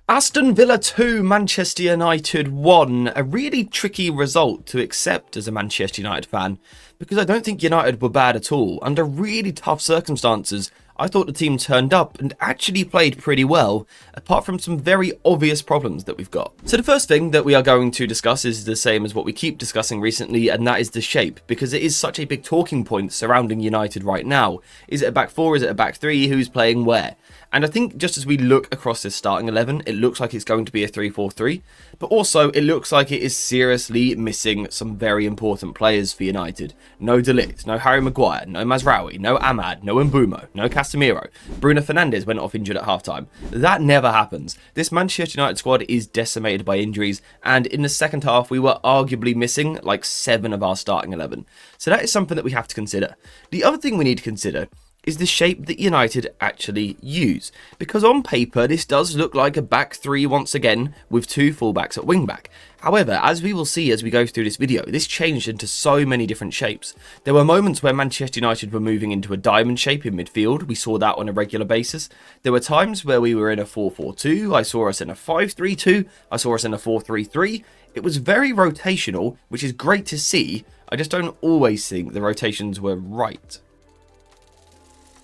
Aston Villa 2, Manchester United 1. A really tricky result to accept as a Manchester United fan, because I don't think United were bad at all. Under really tough circumstances, I thought the team turned up and actually played pretty well, apart from some very obvious problems that we've got. So the first thing that we are going to discuss is the same as what we keep discussing recently, and that is the shape, because it is such a big talking point surrounding United right now. Is it a back four? Is it a back three? Who's playing where? And I think just as we look across this starting 11, it looks like it's going to be a 3-4-3, but also it looks like it is seriously missing some very important players for United. No De Ligt, no Harry Maguire, no Mazraoui, no Ahmad, no Mbeumo, no Casemiro. Bruno Fernandes went off injured at halftime. That never happens. This Manchester United squad is decimated by injuries, and in the second half we were arguably missing like 7 of our starting 11. So that is something that we have to consider. The other thing we need to consider is the shape that United actually use. Because on paper, this does look like a back three once again, with 2 fullbacks at wing back. However, as we will see as we go through this video, this changed into so many different shapes. There were moments where Manchester United were moving into a diamond shape in midfield. We saw that on a regular basis. There were times where we were in a 4-4-2. I saw us in a 5-3-2. I saw us in a 4-3-3. It was very rotational, which is great to see. I just don't always think the rotations were right.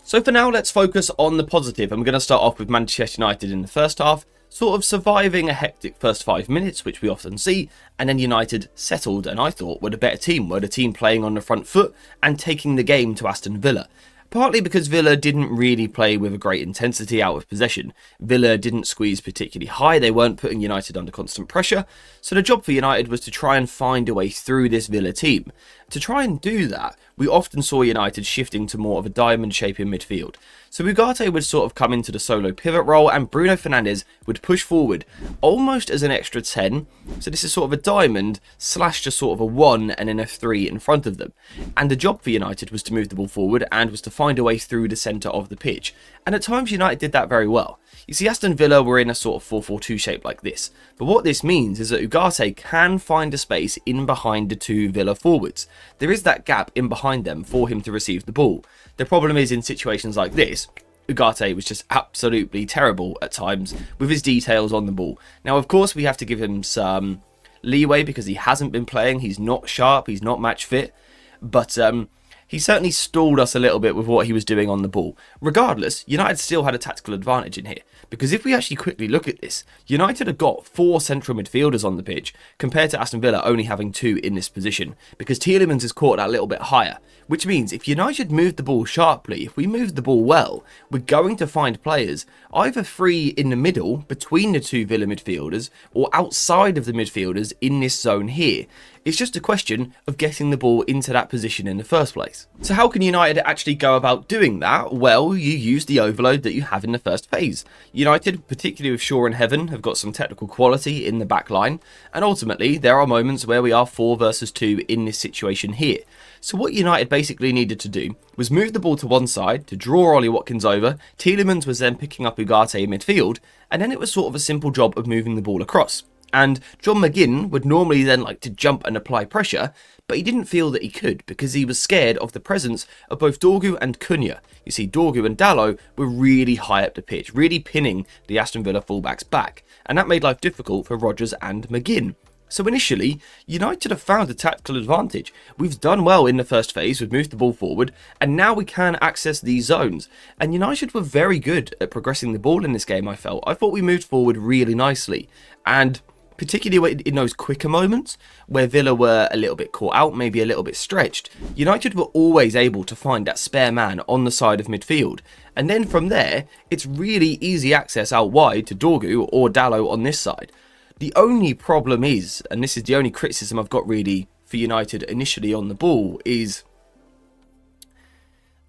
So for now, let's focus on the positive. I'm going to start off with Manchester United in the first half, sort of surviving a hectic first 5 minutes, which we often see, and then United settled and I thought were the better team, were the team playing on the front foot and taking the game to Aston Villa. Partly because Villa didn't really play with a great intensity out of possession. Villa didn't squeeze particularly high, they weren't putting United under constant pressure, so the job for United was to try and find a way through this Villa team. To try and do that, we often saw United shifting to more of a diamond shape in midfield. So Ugarte would sort of come into the solo pivot role and Bruno Fernandes would push forward, almost as an extra 10. So this is sort of a diamond slash just sort of a 1 and then a 3 in front of them. And the job for United was to move the ball forward and was to find a way through the centre of the pitch. And at times United did that very well. You see, Aston Villa were in a sort of 4-4-2 shape like this. But what this means is that Ugarte can find a space in behind the 2 Villa forwards. There is that gap in behind them for him to receive the ball. The problem is in situations like this, Ugarte was just absolutely terrible at times with his details on the ball. Now, of course, we have to give him some leeway because he hasn't been playing. He's not sharp. He's not match fit. But he certainly stalled us a little bit with what he was doing on the ball. Regardless, United still had a tactical advantage in here. Because if we actually quickly look at this, United have got 4 central midfielders on the pitch, compared to Aston Villa only having 2 in this position. Because Tielemans is caught that little bit higher. Which means if United moved the ball sharply, if we moved the ball well, we're going to find players either free in the middle between the 2 Villa midfielders or outside of the midfielders in this zone here. It's just a question of getting the ball into that position in the first place. So how can United actually go about doing that? Well, you use the overload that you have in the first phase. United, particularly with Shaw and Heaven, have got some technical quality in the back line, and ultimately there are moments where we are 4 versus 2 in this situation here. So what United basically needed to do was move the ball to one side to draw Ollie Watkins over. Tielemans was then picking up Ugarte in midfield, and then it was sort of a simple job of moving the ball across. And John McGinn would normally then like to jump and apply pressure, but he didn't feel that he could because he was scared of the presence of both Dorgu and Cunha. You see, Dorgu and Dalot were really high up the pitch, really pinning the Aston Villa fullbacks back, and that made life difficult for Rodgers and McGinn. So initially, United have found a tactical advantage. We've done well in the first phase, we've moved the ball forward, and now we can access these zones. And United were very good at progressing the ball in this game, I felt. I thought we moved forward really nicely. And particularly in those quicker moments where Villa were a little bit caught out, maybe a little bit stretched, United were always able to find that spare man on the side of midfield. And then from there, it's really easy access out wide to Dorgu or Dalot on this side. The only problem is, and this is the only criticism I've got really for United initially on the ball, is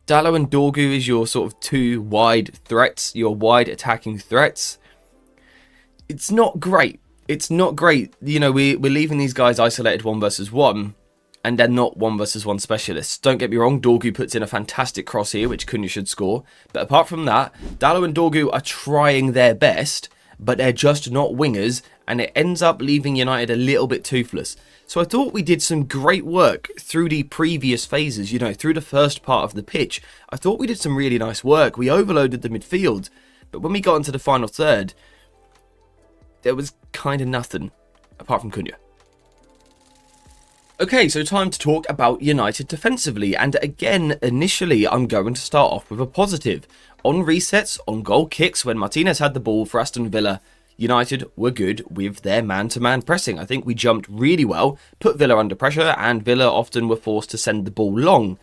Dalot and Dorgu is your sort of 2 wide threats, your wide attacking threats. It's not great. It's not great. You know, we're leaving these guys isolated 1 versus 1, and they're not 1 versus 1 specialists. Don't get me wrong, Dorgu puts in a fantastic cross here, which Cunha should score. But apart from that, Dalot and Dorgu are trying their best, but they're just not wingers, and it ends up leaving United a little bit toothless. So I thought we did some great work through the previous phases, you know, through the first part of the pitch. I thought we did some really nice work. We overloaded the midfield, but when we got into the final third, there was kind of nothing apart from Cunha. Okay, so time to talk about United defensively, and again, initially, I'm going to start off with a positive. On resets, on goal kicks, when Martinez had the ball for Aston Villa, United were good with their man-to-man pressing. I think we jumped really well, put Villa under pressure, and Villa often were forced to send the ball long.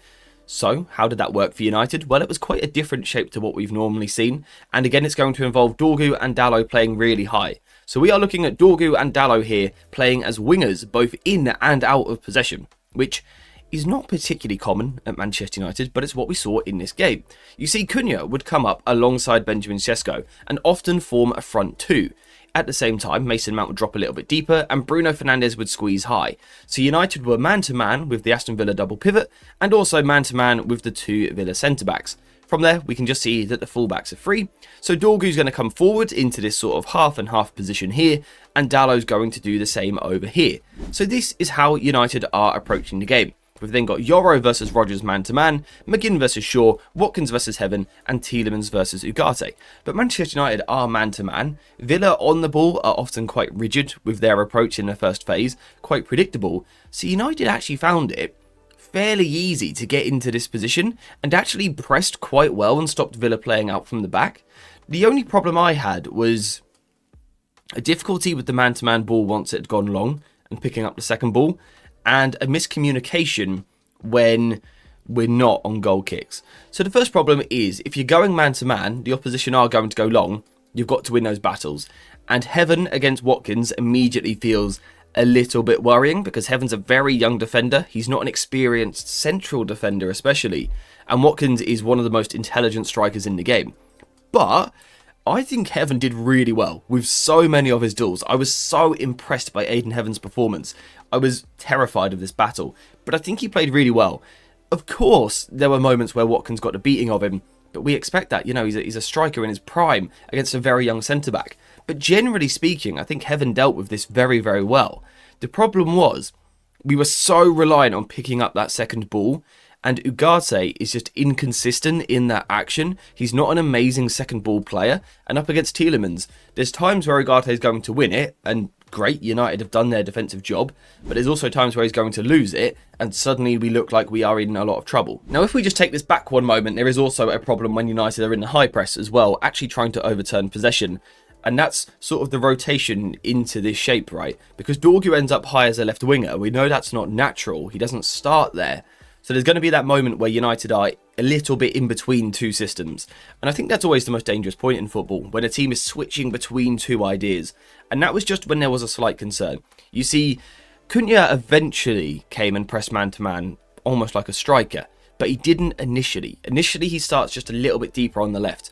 So, how did that work for United? Well, it was quite a different shape to what we've normally seen, and again, it's going to involve Dorgu and Dalot playing really high. So we are looking at Dorgu and Dalot here playing as wingers, both in and out of possession, which is not particularly common at Manchester United, but it's what we saw in this game. You see, Cunha would come up alongside Benjamin Sesko and often form a front two. At the same time, Mason Mount would drop a little bit deeper and Bruno Fernandes would squeeze high. So United were man-to-man with the Aston Villa double pivot and also man-to-man with the two Villa centre-backs. From there, we can just see that the fullbacks are free. So Dorgu's going to come forward into this sort of half and half position here, and Dalot's going to do the same over here. So this is how United are approaching the game. We've then got Yoro versus Rodgers man-to-man, McGinn versus Shaw, Watkins versus Heaven, and Tielemans versus Ugarte. But Manchester United are man-to-man. Villa on the ball are often quite rigid with their approach in the first phase, quite predictable. So United actually found it fairly easy to get into this position and actually pressed quite well and stopped Villa playing out from the back. The only problem I had was a difficulty with the man-to-man ball once it had gone long and picking up the second ball, and a miscommunication when we're not on goal kicks. So the first problem is if you're going man-to-man, the opposition are going to go long, you've got to win those battles. And Heaven against Watkins immediately feels a little bit worrying because Heaven's a very young defender. He's not an experienced central defender especially. And Watkins is one of the most intelligent strikers in the game. But I think Heaven did really well with so many of his duels. I was so impressed by Aiden Heaven's performance. I was terrified of this battle, but I think he played really well. Of course, there were moments where Watkins got a beating of him, but we expect that. You know, he's a striker in his prime against a very young centre-back. But generally speaking, I think Heaven dealt with this very, very well. The problem was, we were so reliant on picking up that second ball, and Ugarte is just inconsistent in that action. He's not an amazing second ball player, and up against Tielemans, there's times where Ugarte is going to win it, and great, United have done their defensive job, but there's also times where he's going to lose it, and suddenly we look like we are in a lot of trouble. Now, if we just take this back one moment, there is also a problem when United are in the high press as well, actually trying to overturn possession. And that's sort of the rotation into this shape, right? Because Dorgu ends up high as a left winger. We know that's not natural. He doesn't start there. So there's going to be that moment where United are a little bit in between two systems. And I think that's always the most dangerous point in football, when a team is switching between two ideas. And that was just when there was a slight concern. You see, Cunha eventually came and pressed man-to-man, almost like a striker. But he didn't initially. Initially, he starts just a little bit deeper on the left.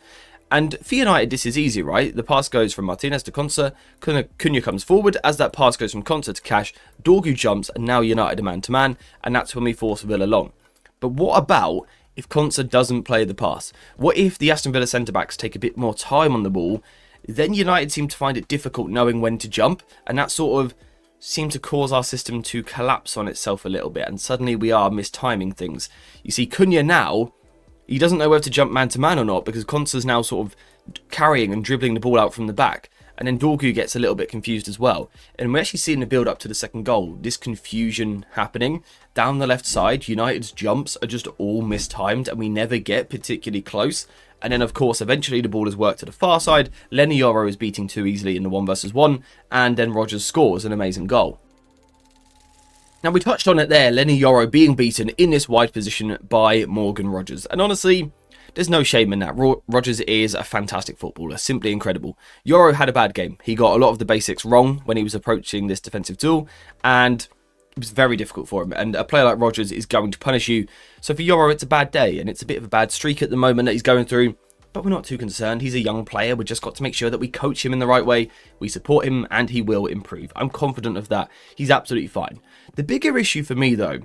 And for United, this is easy, right? The pass goes from Martinez to Konsa, Cunha comes forward. As that pass goes from Konsa to Cash, Dorgu jumps, and now United are man-to-man, and that's when we force Villa long. But what about if Konsa doesn't play the pass? What if the Aston Villa centre-backs take a bit more time on the ball? Then United seem to find it difficult knowing when to jump, and that sort of seemed to cause our system to collapse on itself a little bit, and suddenly we are mistiming things. You see, Cunha now, he doesn't know whether to jump man-to-man or not because Konsa's now sort of carrying and dribbling the ball out from the back. And then Dorgu gets a little bit confused as well. And we're actually seeing the build-up to the second goal. This confusion happening. Down the left side, United's jumps are just all mistimed and we never get particularly close. And then, of course, eventually the ball is worked to the far side. Lenny Yoro is beating too easily in the 1-versus-1. And then Rodgers scores an amazing goal. Now, we touched on it there, Lenny Yoro being beaten in this wide position by Morgan Rodgers. And honestly, there's no shame in that. Rodgers is a fantastic footballer, simply incredible. Yoro had a bad game. He got a lot of the basics wrong when he was approaching this defensive duel, and it was very difficult for him. And a player like Rodgers is going to punish you. So for Yoro, it's a bad day, and it's a bit of a bad streak at the moment that he's going through. But we're not too concerned. He's a young player. We've just got to make sure that we coach him in the right way. We support him and he will improve. I'm confident of that. He's absolutely fine. The bigger issue for me, though,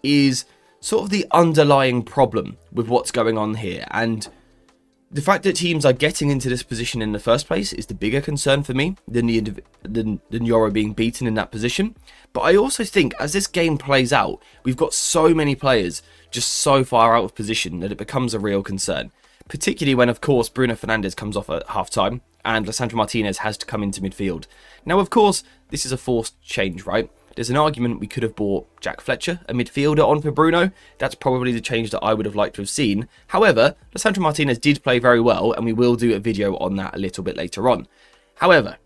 is sort of the underlying problem with what's going on here. And the fact that teams are getting into this position in the first place is the bigger concern for me than Yoro being beaten in that position. But I also think as this game plays out, we've got so many players just so far out of position that it becomes a real concern. Particularly when, of course, Bruno Fernandes comes off at half-time. and Lisandro Martinez has to come into midfield. Now, of course, this is a forced change, right? There's an argument we could have bought Jack Fletcher, a midfielder, on for Bruno. That's probably the change that I would have liked to have seen. However, Lisandro Martinez did play very well, and we will do a video on that a little bit later on. However,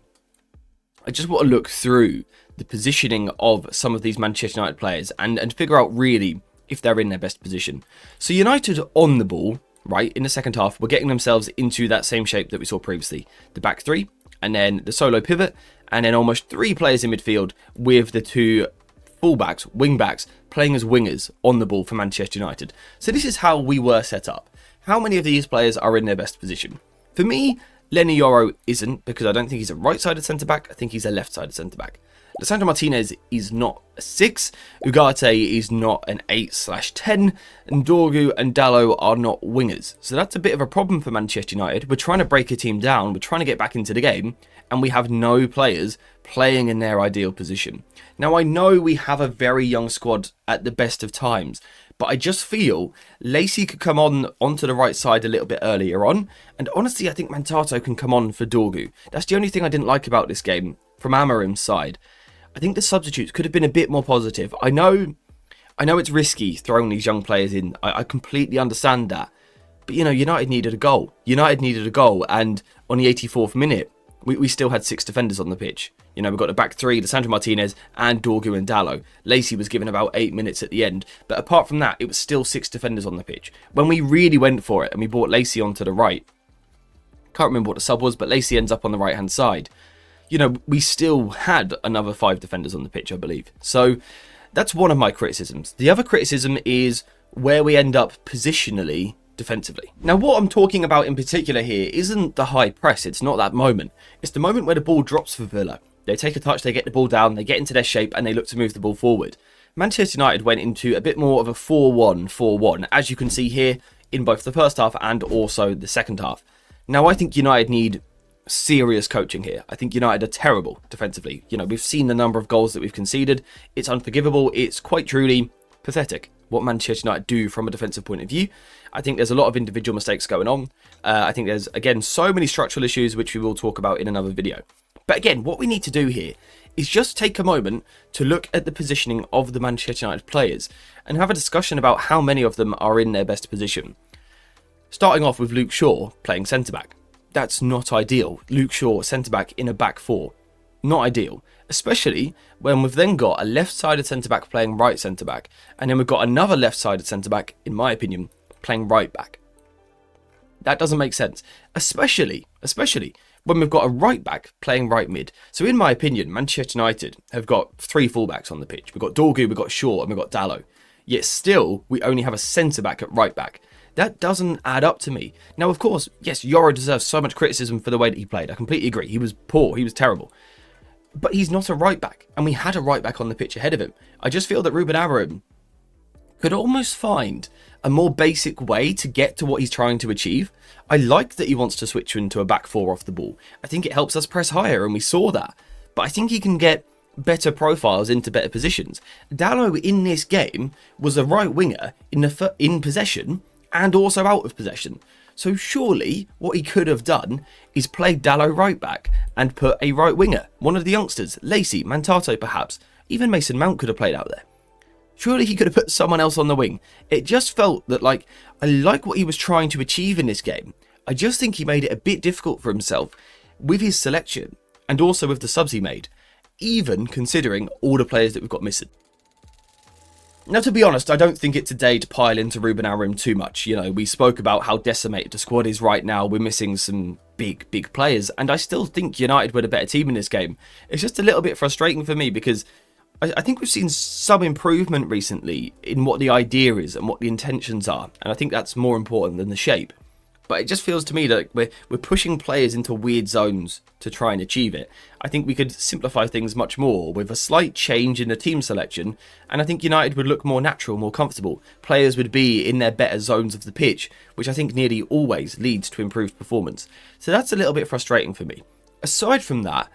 I just want to look through the positioning of some of these Manchester United players and figure out really if they're in their best position. So United on the ball, right, in the second half, were getting themselves into that same shape that we saw previously. The back three, and then the solo pivot, and then almost 3 players in midfield with the 2 fullbacks, wing-backs, playing as wingers on the ball for Manchester United. So this is how we were set up. How many of these players are in their best position? For me, Leny Yoro isn't, because I don't think he's a right-sided centre-back. I think he's a left-sided centre-back. Lisandro Martinez is not a 6, Ugarte is not an 8/10, and Dorgu and Dalot are not wingers. So that's a bit of a problem for Manchester United. We're trying to break a team down, we're trying to get back into the game, and we have no players playing in their ideal position. Now, I know we have a very young squad at the best of times, but I just feel Lacey could come onto the right side a little bit earlier on, and honestly, I think Mantato can come on for Dorgu. That's the only thing I didn't like about this game from Amorim's side. I think the substitutes could have been a bit more positive. I know it's risky throwing these young players in. I completely understand that. But, you know, United needed a goal. United needed a goal, and on the 84th minute, we still had 6 defenders on the pitch. You know, we've got the back 3, Lisandro Martinez and Dorgu and Dalot. Lacey was given about 8 minutes at the end. But apart from that, it was still 6 defenders on the pitch. When we really went for it and we brought Lacey onto the right, can't remember what the sub was, but Lacey ends up on the right-hand side. You know, we still had another 5 defenders on the pitch, I believe. So that's one of my criticisms. The other criticism is where we end up positionally defensively. Now, what I'm talking about in particular here isn't the high press. It's not that moment. It's the moment where the ball drops for Villa. They take a touch, they get the ball down, they get into their shape, and they look to move the ball forward. Manchester United went into a bit more of a 4-1-4-1, as you can see here in both the first half and also the second half. Now, I think United need serious coaching here. I think United are terrible defensively. You know, we've seen the number of goals that we've conceded. It's unforgivable. It's quite truly pathetic what Manchester United do from a defensive point of view. I think there's a lot of individual mistakes going on. I think there's, again, so many structural issues, which we will talk about in another video. But again, what we need to do here is just take a moment to look at the positioning of the Manchester United players and have a discussion about how many of them are in their best position. Starting off with Luke Shaw playing centre-back. That's not ideal. Luke Shaw, centre-back in a back 4. Not ideal. Especially when we've then got a left-sided centre-back playing right centre-back. And then we've got another left-sided centre-back, in my opinion, playing right-back. That doesn't make sense. Especially when we've got a right-back playing right-mid. So in my opinion, Manchester United have got 3 full-backs on the pitch. We've got Dorgu, we've got Shaw, and we've got Dalot. Yet still, we only have a centre-back at right-back. That doesn't add up to me. Now, of course, yes, Yoro deserves so much criticism for the way that he played. I completely agree. He was poor. He was terrible. But he's not a right-back. And we had a right-back on the pitch ahead of him. I just feel that Ruben Amorim could almost find a more basic way to get to what he's trying to achieve. I like that he wants to switch into a back 4 off the ball. I think it helps us press higher, and we saw that. But I think he can get better profiles into better positions. Dalot in this game was a right winger in possession and also out of possession. So surely what he could have done is play Dalot right back and put a right winger, one of the youngsters, Lacey, Mantato perhaps, even Mason Mount could have played out there. Surely he could have put someone else on the wing. It just felt that, like, I like what he was trying to achieve in this game. I just think he made it a bit difficult for himself with his selection and also with the subs he made, even considering all the players that we've got missing. Now, to be honest, I don't think it's a day to pile into Ruben Amorim too much. You know, we spoke about how decimated the squad is right now. We're missing some big players, and I still think United were the better team in this game. It's just a little bit frustrating for me because I think we've seen some improvement recently in what the idea is and what the intentions are, and I think that's more important than the shape. But it just feels to me that we're pushing players into weird zones to try and achieve it. I think we could simplify things much more with a slight change in the team selection, and I think United would look more natural, more comfortable. Players would be in their better zones of the pitch, which I think nearly always leads to improved performance. So that's a little bit frustrating for me. Aside from that,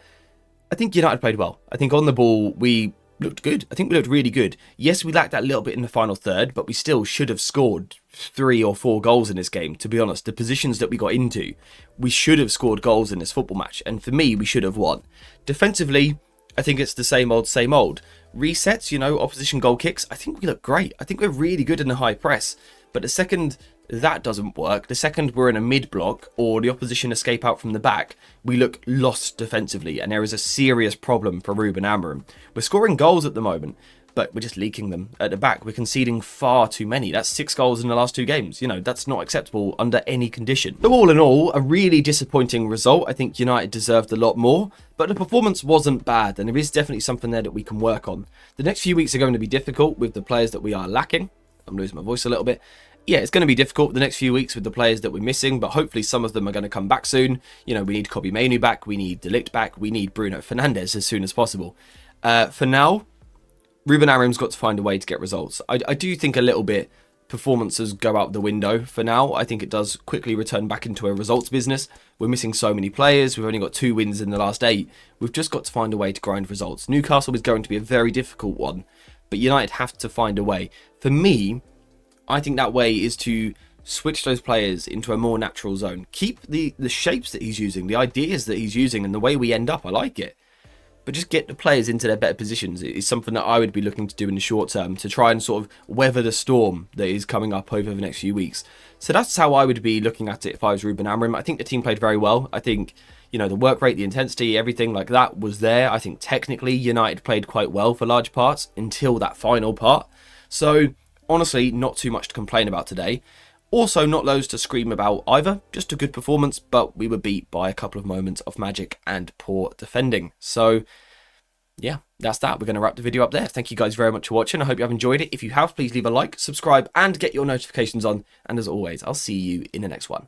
I think United played well. I think on the ball, we looked good. I think we looked really good. Yes, we lacked that little bit in the final third, but we still should have scored 3 or 4 goals in this game, to be honest. The positions that we got into, we should have scored goals in this football match. And for me, we should have won. Defensively, I think it's the same old, same old. Resets, opposition goal kicks, I think we look great. I think we're really good in the high press. But the second that doesn't work, the second we're in a mid-block or the opposition escape out from the back, we look lost defensively, and there is a serious problem for Ruben Amorim. We're scoring goals at the moment, but we're just leaking them at the back. We're conceding far too many. That's 6 goals in the last 2 games. That's not acceptable under any condition. So all in all, a really disappointing result. I think United deserved a lot more, but the performance wasn't bad, and there is definitely something there that we can work on. The next few weeks are going to be difficult with the players that we are lacking. I'm losing my voice a little bit. Yeah, it's going to be difficult the next few weeks with the players that we're missing, but hopefully some of them are going to come back soon. We need Kobe Mainoo back, we need De Ligt back, we need Bruno Fernandes as soon as possible. For now, Ruben Amorim's got to find a way to get results. I do think a little bit performances go out the window for now. I think it does quickly return back into a results business. We're missing so many players. We've only got 2 wins in the last 8. We've just got to find a way to grind results. Newcastle is going to be a very difficult one, but United have to find a way. For me, I think that way is to switch those players into a more natural zone. Keep the shapes that he's using, the ideas that he's using, and the way we end up. I like it. But just get the players into their better positions. It is something that I would be looking to do in the short term to try and sort of weather the storm that is coming up over the next few weeks. So that's how I would be looking at it if I was Ruben Amorim. I think the team played very well. I think, the work rate, the intensity, everything like that was there. I think technically United played quite well for large parts until that final part. So honestly, not too much to complain about today. Also, not loads to scream about either. Just a good performance, but we were beat by a couple of moments of magic and poor defending. So, yeah, that's that. We're going to wrap the video up there. Thank you guys very much for watching. I hope you have enjoyed it. If you have, please leave a like, subscribe, and get your notifications on. And as always, I'll see you in the next one.